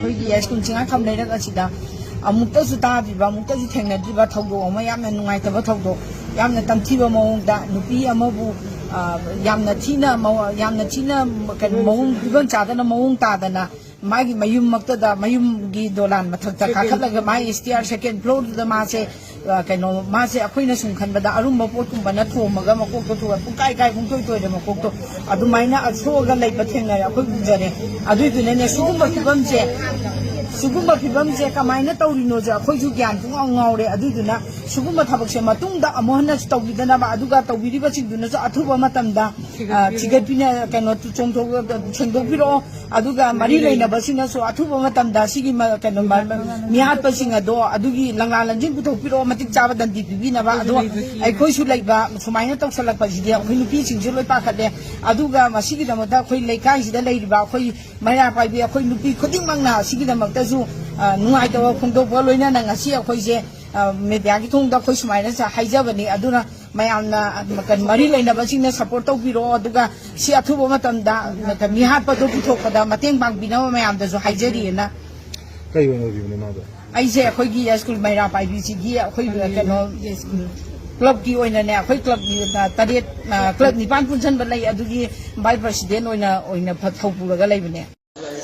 Yaiskul singa tham nei rak asida amukta su ta bi ba amukta su thengna di ba thawdo ama yamna nungai ta ba thawdo yamna tamthiba mawong da nupi amabu yamna thina kan mawong bibang chadana mawong ta dana magi mayum makta da mayum gi dolan mathakta kakhatlaga mai stair second floor da ma se kaino ma se akhoina sum khanba da arumba pot kum bana thomaga makok to pukai kai pung toy toy da makok to adumaina asoga leiba thengna akhoi bujare aduidune sugumba fibamse kamaina tawrino ja akhoi ju gyan pung ngaure aduiduna sugumba thabakse matungda amohna tawbidana ba aduga tawbiriba chingduna ja athuba matamda chigapina kaino chongtho chengdopiro aduga mari leina basina so athuba matamda sigi kaino mihat pasinga do adugi langalanjin puthopiro matik chaba dandi bibina ba ado akhoi su leiba sumaina tawsalak pasidi akhoi nupi singse loi pakhade aduga masigi damada akhoi leikai sida leiriba akhoi maya paibi akhoi nupi khuding mangna sigi damakta su nungai tawa khongdokwa loina na ngasi akhoi je media ki thongda akhoi sumaina sa haijabani aduna mayamna kan mari leina basina support tawbiro aduga si athuba matamda mihat pado puthokpada mateng bangbina mayamda su haijari na kai wona bibne mada aise akhoi gi Yaiskul maira paibi si gi akhoi kano club ki oina ne akhoi club ni taret club ni pan punjan ba lei adugi vice president oina phathopuraga leibane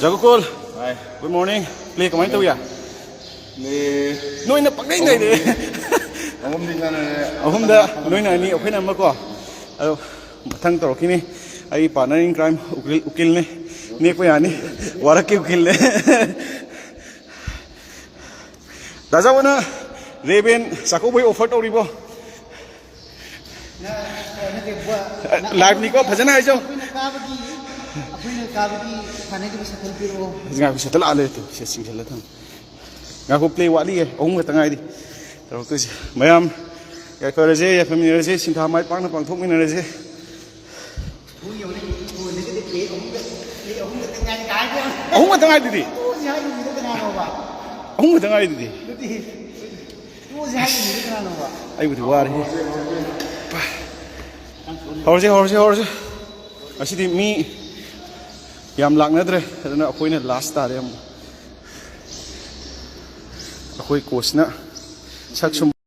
Jagokol, good morning. Play kamay taw ya. Noy na pagay na de. Ahumda noy na ni okay na mako. Ado mathang toro kini ai partner in crime ukil ne ko yani warak ki ukil ne. Daja wana Reben sako boy offer to ribo. Live ni ko bhajana hai jo. Ngaku settle ale tu, sesing settle thang. Ngaku play wali eh, ong ka tangai di. Taro tu si, mayam, kaya ko raje, ya family raje, sinta mai pang na pang thok min raje. Ong ka tangai di. Ong ka tangai di. Ay buti war he. Horse. Asidi mi yam lang na dre, aduna ako'y na last tari ako'y course na.